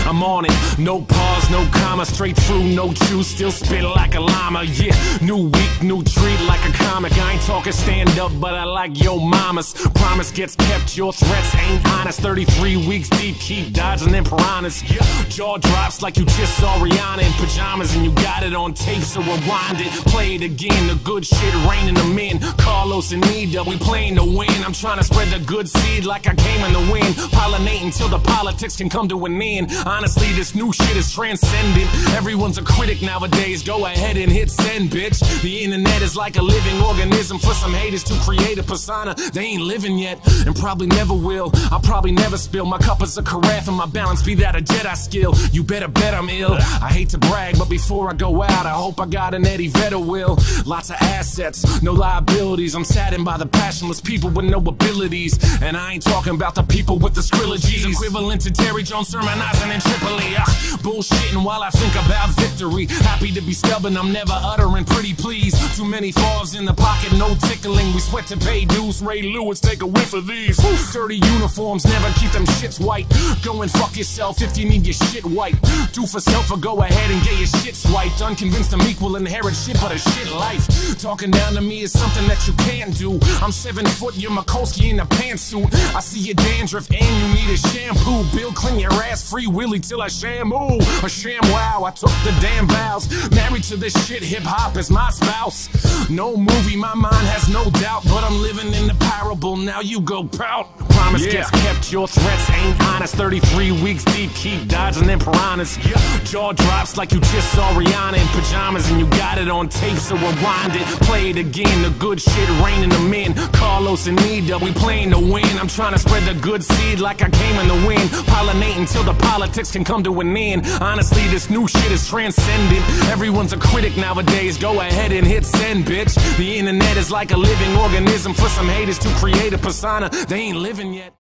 I'm on it. No pause, no comma, straight through, no juice, still spit like a llama. Yeah, new week, new treat like a comic. I ain't talking stand up, but I like yo mamas. Promise gets kept, your threats ain't honest. 33 weeks deep, keep dodging them piranhas. Jaw drops like you just saw Rihanna in pajamas, and you got it on tape, so rewind it, play it again. The good shit raining them in. Carlos and E-Dubble, we playing to win. I'm trying to spread the good seed like I came in the wind, pollinating till the politics can come to an end. Honestly, this new shit is transcendent. Everyone's a critic nowadays, go ahead and hit send, bitch. The internet is like a living organism for some haters to create a persona they ain't living yet, and probably never will. I'll probably never spill. My cup is a carafe and my balance be that a Jedi skill. You better bet I'm ill. I hate to brag, but before I go out, I hope I got an Eddie Vedder will. Lots of assets, no liabilities. I'm saddened by the passionless people with no abilities, and I ain't talking about the people with the Skrillages, equivalent to Terry Jones sermonizing in Tripoli. Bullshitting while I think about victory. Happy to be stubborn, I'm never uttering pretty please. Too many falls in the pocket, no tickling. We sweat to pay dues. Ray Lewis, take a whiff of these. Dirty uniforms, never keep them shits white. Go and fuck yourself if you need your shit wiped. Do for self or go ahead and get your shit swiped. Unconvinced I'm equal, inherit shit but a shit life. Talking down to me is something that you can't do. I'm 7 foot, you're Mikulski in a pantsuit. I see your dandruff and you need a shampoo. Bill Clinton your ass free willy till I shamu. A sham wow, I took the damn vows. Married to this shit, hip hop is my spouse. No movie, my mind has no doubt, but I'm living in the parable, now you go pout. Promise gets kept, your threats ain't honest. 33 weeks deep, keep dodging them piranhas. Jaw drops like you just saw Rihanna in pajamas, and you got it on tape, so rewind it, play it again. The good shit raining them in. Carlos and E-Dubble, we playing to win. I'm trying to spread the good seed like I came in the wind, pollinating till the politics can come to an end. Honestly, this new shit is transcendent. Everyone's a critic nowadays, go ahead and hit send, bitch. The internet is like a living organism for some haters to create a persona they ain't living yet.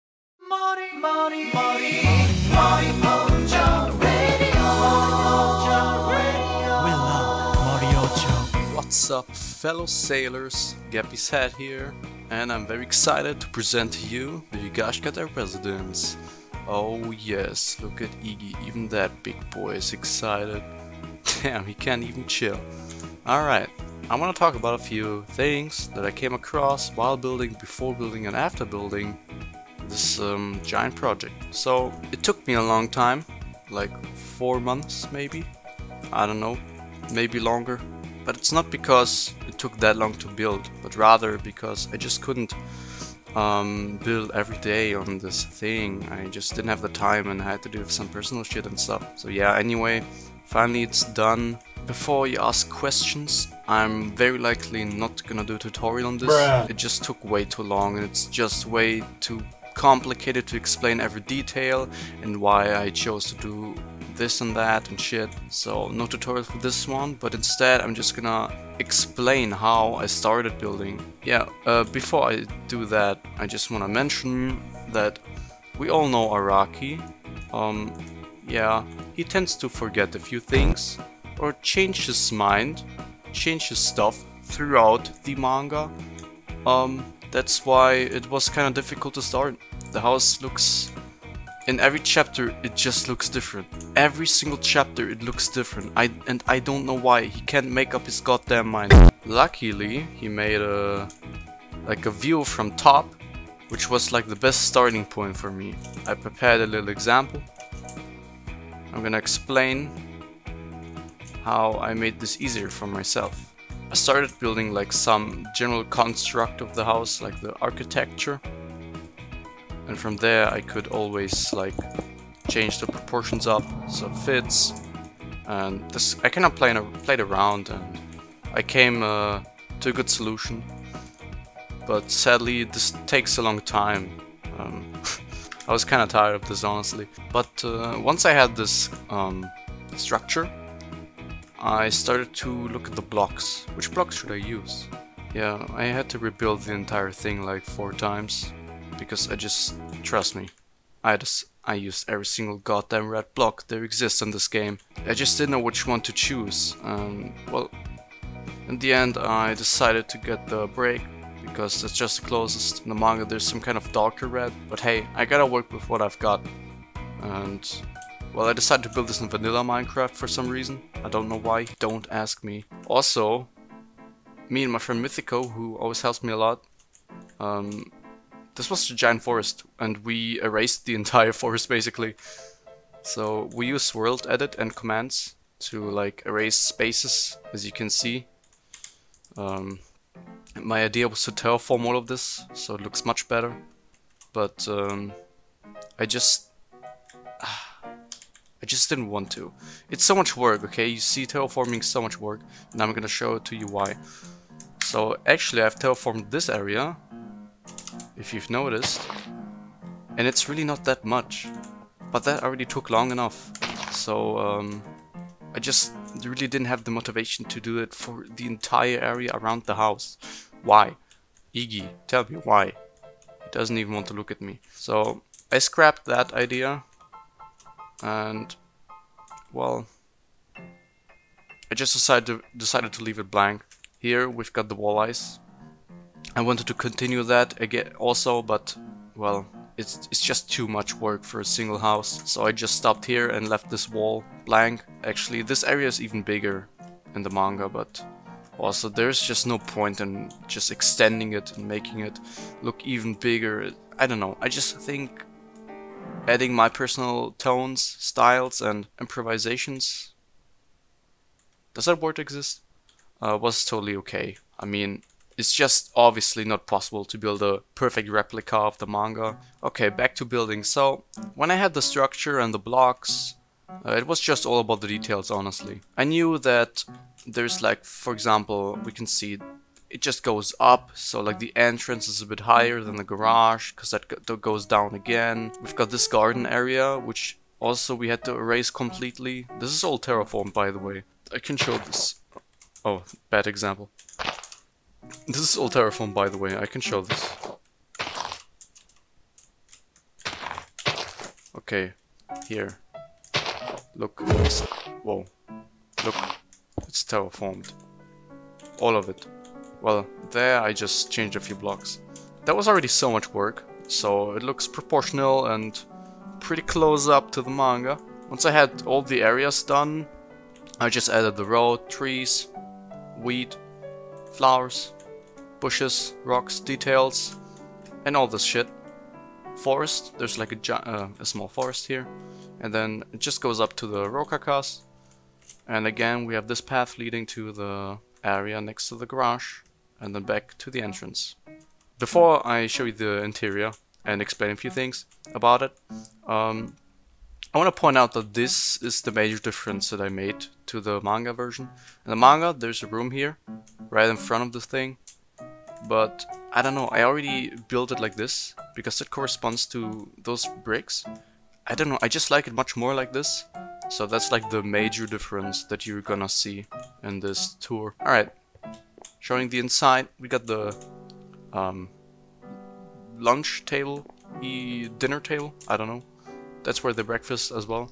Morioh-Cho Radio. We love Morioh-Cho. What's up, fellow sailors? Gappy's Head here, and I'm very excited to present to you the Higashikata Residence. Oh yes, look at Iggy, even that big boy is excited. Damn, he can't even chill. Alright, I want to talk about a few things that I came across while building, before building, and after building this giant project. So it took me a long time, like 4 months maybe, I don't know, maybe longer. But it's not because it took that long to build, but rather because I just couldn't build every day on this thing. I just didn't have the time and I had to do some personal shit and stuff. So yeah, anyway, finally it's done. Before you ask questions, I'm very likely not gonna do a tutorial on this. It just took way too long and it's just way too complicated to explain every detail and why I chose to do this and that and shit. So no tutorial for this one, but instead I'm just gonna explain how I started building. Yeah, before I do that, I just wanna mention that we all know Araki. Yeah, he tends to forget a few things or change his mind, change his stuff throughout the manga. That's why it was kind of difficult to start. The house looks, in every chapter it just looks different. Every single chapter it looks different. I don't know why. He can't make up his goddamn mind. Luckily he made a view from top, which was like the best starting point for me. I prepared a little example. I'm gonna explain how I made this easier for myself. I started building like some general construct of the house, like the architecture, and from there I could always like change the proportions up so it fits. And this I kind of played around, and I came to a good solution. But sadly this takes a long time. I was kind of tired of this, honestly. But once I had this structure, I started to look at the blocks. Which blocks should I use? Yeah, I had to rebuild the entire thing like 4 times. Because trust me, I used every single goddamn red block there exists in this game. I just didn't know which one to choose. Well, in the end I decided to get the break, because that's just the closest. In the manga there's some kind of darker red, but hey, I gotta work with what I've got. And Well, I decided to build this in vanilla Minecraft for some reason. I don't know why, don't ask me. Also, me and my friend Mythico, who always helps me a lot, this was a giant forest, and we erased the entire forest basically. So we use world edit and commands to like erase spaces, as you can see. My idea was to terraform all of this, so it looks much better. But I just didn't want to. It's so much work, okay? You see terraforming is so much work, and I'm gonna show it to you why. So actually I've terraformed this area, if you've noticed, and it's really not that much. But that already took long enough. So I just really didn't have the motivation to do it for the entire area around the house. Why? Iggy, tell me why. He doesn't even want to look at me. So I scrapped that idea. And, well, I just decided to leave it blank. Here we've got the wall ice. I wanted to continue that again also, but, well, it's just too much work for a single house. So I just stopped here and left this wall blank. Actually, this area is even bigger in the manga, but also there's just no point in just extending it and making it look even bigger. I don't know, I just think adding my personal tones, styles and improvisations, does that word exist? Was totally okay. I mean, it's just obviously not possible to build a perfect replica of the manga. Okay, back to building. So, when I had the structure and the blocks, it was just all about the details, honestly. I knew that there's like, for example, we can see it just goes up, so like the entrance is a bit higher than the garage, because that goes down again. We've got this garden area, which also we had to erase completely. This is all terraformed, by the way. I can show this. Oh, bad example. This is all terraformed, by the way. I can show this. Okay, here. Look. Whoa. Look. It's terraformed. All of it. Well, there I just changed a few blocks. That was already so much work, so it looks proportional and pretty close up to the manga. Once I had all the areas done, I just added the road, trees, weed, flowers, bushes, rocks, details, and all this shit. Forest, there's like a small forest here, and then it just goes up to the Rokakas. And again, we have this path leading to the area next to the garage, and then back to the entrance. Before I show you the interior and explain a few things about it, I want to point out that this is the major difference that I made to the manga version. In the manga, there's a room here, right in front of the thing, but I don't know, I already built it like this, because it corresponds to those bricks. I don't know, I just like it much more like this, so that's like the major difference that you're gonna see in this tour. Alright, showing the inside, we got the lunch table, dinner table, I don't know. That's where the breakfast as well.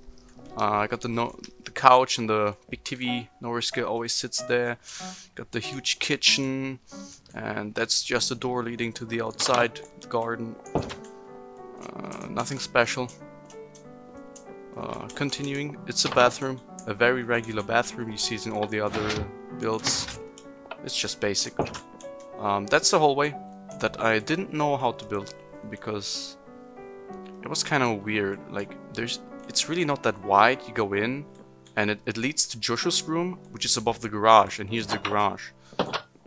I got the couch and the big TV. Noriska always sits there. Got the huge kitchen, and that's just a door leading to the outside garden. Nothing special. Continuing, it's a bathroom, a very regular bathroom you see in all the other builds. It's just basic. That's the hallway that I didn't know how to build because it was kind of weird. Like, it's really not that wide. You go in, and it leads to Joshu's room, which is above the garage, and here's the garage.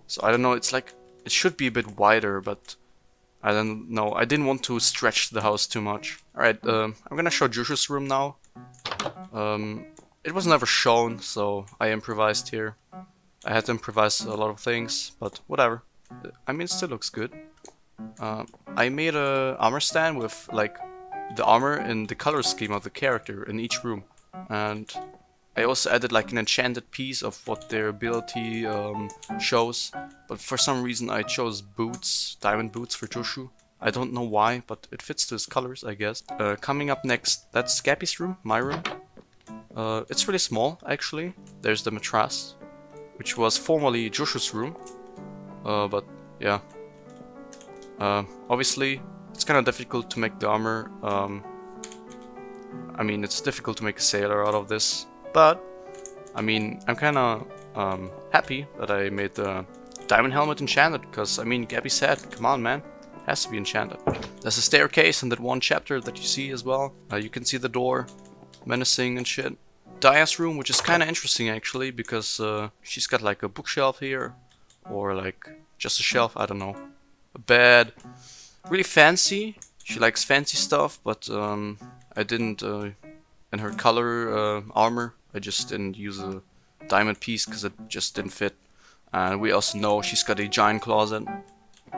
So I don't know. It's like it should be a bit wider, but I don't know. I didn't want to stretch the house too much. All right, I'm gonna show Joshu's room now. It was never shown, so I improvised here. I had to improvise a lot of things, but whatever. I mean, it still looks good. I made a armor stand with like the armor and the color scheme of the character in each room, and I also added like an enchanted piece of what their ability shows, but for some reason I chose boots, diamond boots for Joshu. I don't know why, but it fits to his colors, I guess. Coming up next, that's Gappy's room, my room. It's really small, actually. There's the mattress, which was formerly Joshu's room, but yeah. Obviously, it's kind of difficult to make the armor I mean, it's difficult to make a sailor out of this, but I mean, I'm kinda happy that I made the diamond helmet enchanted, because I mean, Gabby said, come on man, it has to be enchanted. There's a staircase in that one chapter that you see as well. You can see the door, menacing and shit. Daya's room, which is kinda interesting actually, because she's got like a bookshelf here, or like just a shelf, I don't know. A bed, really fancy. She likes fancy stuff, but I didn't, in her color armor, I just didn't use a diamond piece because it just didn't fit. And we also know she's got a giant closet,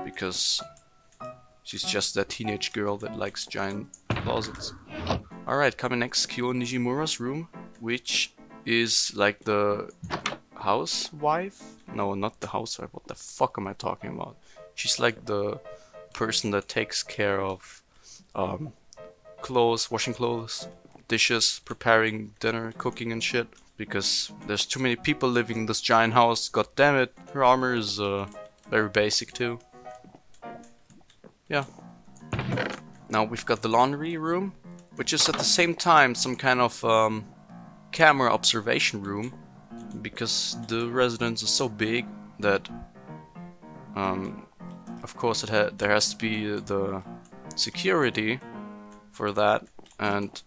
because she's just that teenage girl that likes giant closets. Alright, coming next, Kyo Nijimura's room, which is like the housewife? No, not the housewife, what the fuck am I talking about? She's like the person that takes care of clothes, washing clothes, dishes, preparing dinner, cooking and shit. Because there's too many people living in this giant house, god damn it. Her armor is very basic too. Yeah. Now we've got the laundry room, which is at the same time some kind of camera observation room, because the residence is so big that of course there has to be the security for that, and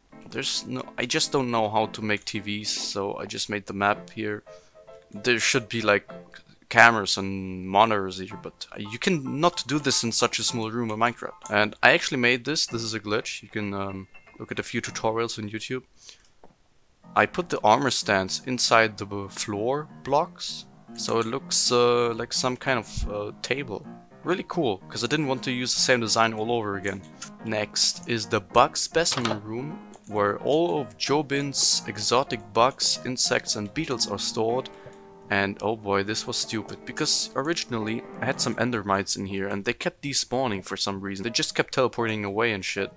I just don't know how to make TVs, so I just made the map here. There should be like cameras and monitors here, but you can not do this in such a small room in Minecraft. And I actually made this is a glitch. You can look at a few tutorials on YouTube. I put the armor stands inside the floor blocks, so it looks like some kind of table. Really cool, because I didn't want to use the same design all over again. Next is the bug specimen room, where all of Jobin's exotic bugs, insects and beetles are stored. And oh boy, this was stupid, because originally I had some endermites in here and they kept despawning for some reason. They just kept teleporting away and shit.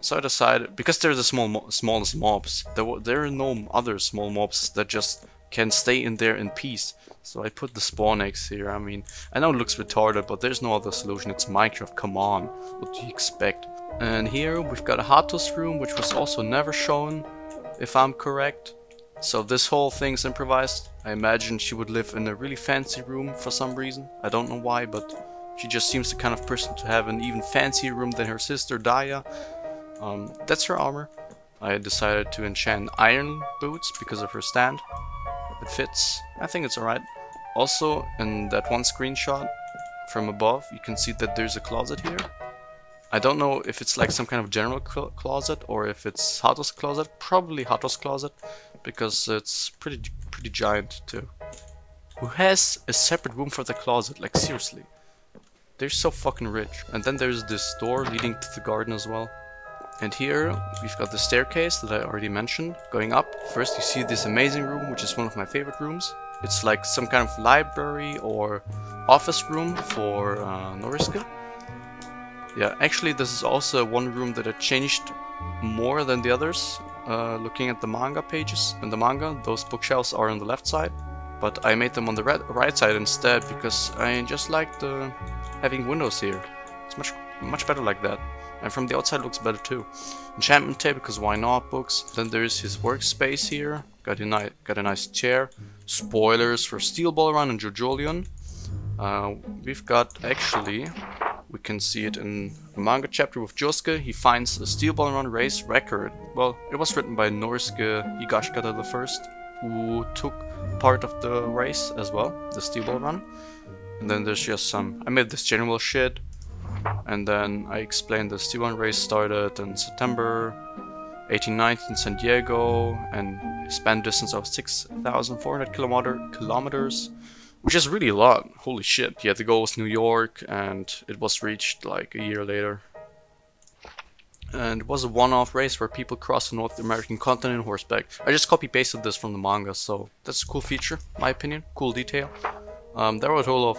So I decided, because they're the smallest mobs, there are no other small mobs that just can stay in there in peace. So I put the spawn eggs here. I mean, I know it looks retarded, but there's no other solution. It's Minecraft, come on. What do you expect? And here we've got a Hato's room, which was also never shown, if I'm correct. So this whole thing's improvised. I imagine she would live in a really fancy room for some reason. I don't know why, but she just seems the kind of person to have an even fancier room than her sister Daya. That's her armor. I decided to enchant iron boots because of her stand. It fits. I think it's alright. Also, in that one screenshot from above, you can see that there's a closet here. I don't know if it's like some kind of general closet or if it's Hato's closet. Probably Hato's closet, because it's pretty giant too. Who has a separate room for the closet? Like seriously. They're so fucking rich. And then there's this door leading to the garden as well. And here we've got the staircase that I already mentioned. Going up, first you see this amazing room, which is one of my favorite rooms. It's like some kind of library or office room for Noriska. Yeah, actually this is also one room that I changed more than the others. Looking at the manga pages. In the manga, those bookshelves are on the left side, but I made them on the right side instead, because I just liked having windows here. It's much better like that. And from the outside looks better too. Enchantment table, because why not, books. Then there's his workspace here. Got a nice chair. Spoilers for Steel Ball Run and JOJOLION. We've got, actually, we can see it in the manga chapter with Josuke. He finds a Steel Ball Run race record. Well, it was written by Norisuke Higashikata I, who took part of the race as well, the Steel Ball Run. And then there's just I made this general shit. And then I explained the Steel Ball Run race started in September 1890 in San Diego and span distance of 6,400 kilometers, which is really a lot. Holy shit. Yeah, the goal was New York and it was reached like a year later. And it was a one-off race where people crossed the North American continent on horseback. I just copy-pasted this from the manga, so that's a cool feature, in my opinion. Cool detail. There were a total of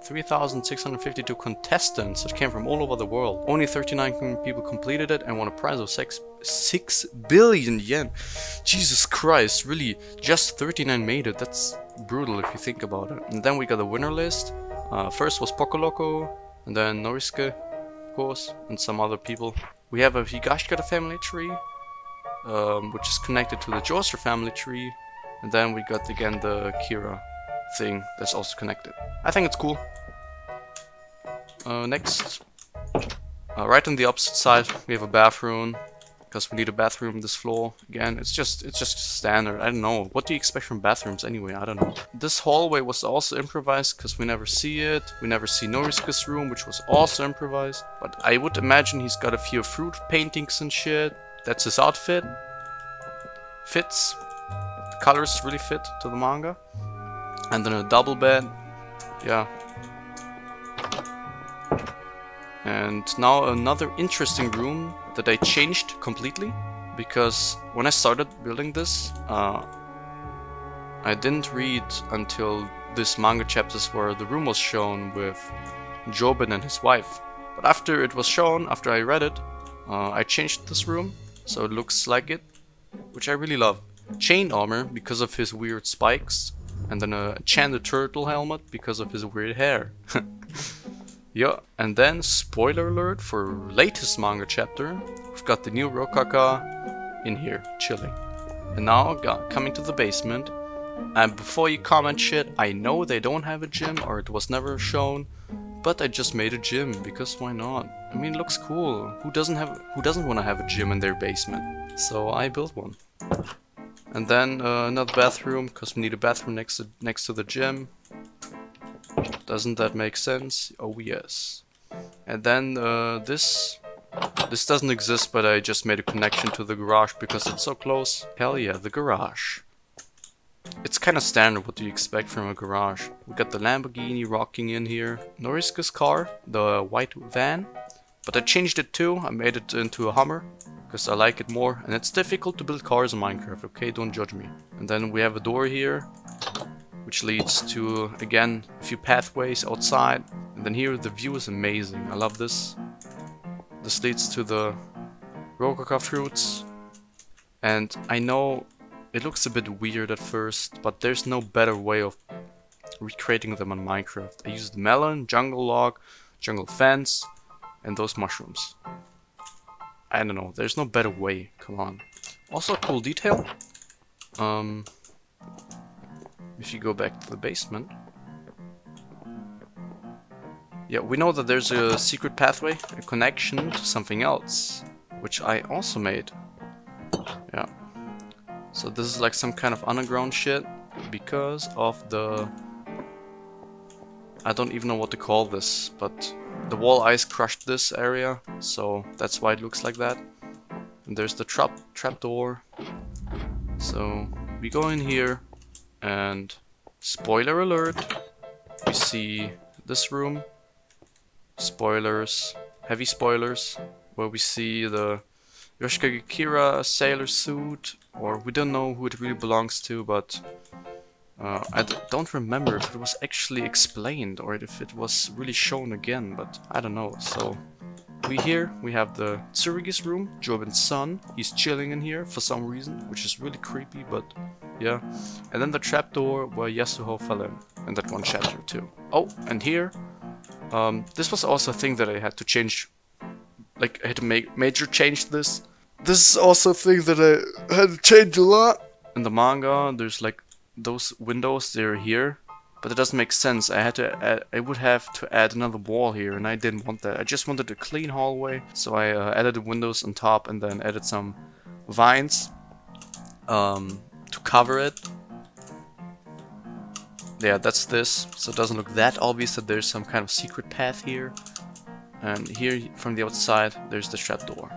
3,652 contestants that came from all over the world. Only 39 people completed it and won a prize of 6 billion yen. Jesus Christ, really, just 39 made it. That's brutal if you think about it. And then we got the winner list. First was Poco Loco, and then Norisuke, of course, and some other people. We have a Higashikata family tree, which is connected to the Joestar family tree, and then we got again the Kira thing that's also connected. I think it's cool. Next, right on the opposite side, we have a bathroom, because we need a bathroom on this floor. Again, it's just standard. I don't know. What do you expect from bathrooms anyway? I don't know. This hallway was also improvised because we never see it. We never see Norisuke's room, which was also improvised. But I would imagine he's got a few fruit paintings and shit. That's his outfit. Fits. The colors really fit to the manga. And then a double bed. Yeah. And now another interesting room that I changed completely, because when I started building this, I didn't read until this manga chapters where the room was shown with Jobin and his wife. But after it was shown, after I read it, I changed this room so it looks like it, which I really love. Chain armor because of his weird spikes, and then a enchanted turtle helmet because of his weird hair. Yeah, and then, spoiler alert for latest manga chapter, we've got the new Rokaka in here, chilling. And now, coming to the basement, and before you comment shit, I know they don't have a gym, or it was never shown, but I just made a gym, because why not? I mean, it looks cool. Who doesn't want to have a gym in their basement? So I built one. And then another bathroom, because we need a bathroom next to the gym. Doesn't that make sense? Oh yes. And then this doesn't exist, but I just made a connection to the garage because it's so close. Hell yeah, the garage. It's kind of standard. What do you expect from a garage? We got the Lamborghini rocking in here. Norisuke's car, the white van. But I changed it too. I made it into a Hummer because I like it more. And it's difficult to build cars in Minecraft, okay? Don't judge me. And then we have a door here, which leads to, again, a few pathways outside. And then here the view is amazing. I love this. This leads to the Rokaka fruits. And I know it looks a bit weird at first, but there's no better way of recreating them on Minecraft. I used melon, jungle log, jungle fence, and those mushrooms. I don't know, there's no better way, come on. Also a cool detail. If you go back to the basement. Yeah, we know that there's a secret pathway, a connection to something else, which I also made. Yeah. So this is like some kind of underground shit because of the... I don't even know what to call this, but the wall ice crushed this area, so that's why it looks like that. And there's the trapdoor. So we go in here. And spoiler alert, we see this room, spoilers, heavy spoilers, where we see the Yoshikage Kira sailor suit, or we don't know who it really belongs to, but I don't remember if it was actually explained or if it was really shown again, but I don't know. So we have the Tsurugi's room, Jobin's son. He's chilling in here for some reason, which is really creepy, but yeah. And then the trapdoor where Yasuho fell in that one chapter too. Oh, and here, this was also a thing that I had to change. Like, I had to make major change this. This is also a thing that I had to change a lot. In the manga, there's like those windows, they're here. But it doesn't make sense. I would have to add another wall here, and I didn't want that. I just wanted a clean hallway, so I added the windows on top and then added some vines to cover it. Yeah, that's this. So it doesn't look that obvious that there's some kind of secret path here. And here, from the outside, there's the trapdoor,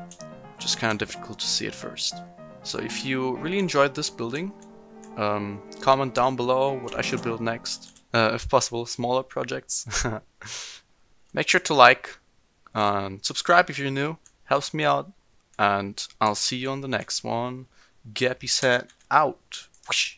which is kind of difficult to see at first. So if you really enjoyed this building, comment down below what I should build next. If possible, smaller projects. Make sure to like and subscribe if you're new. Helps me out. And I'll see you on the next one. JJBA OST out. Whoosh.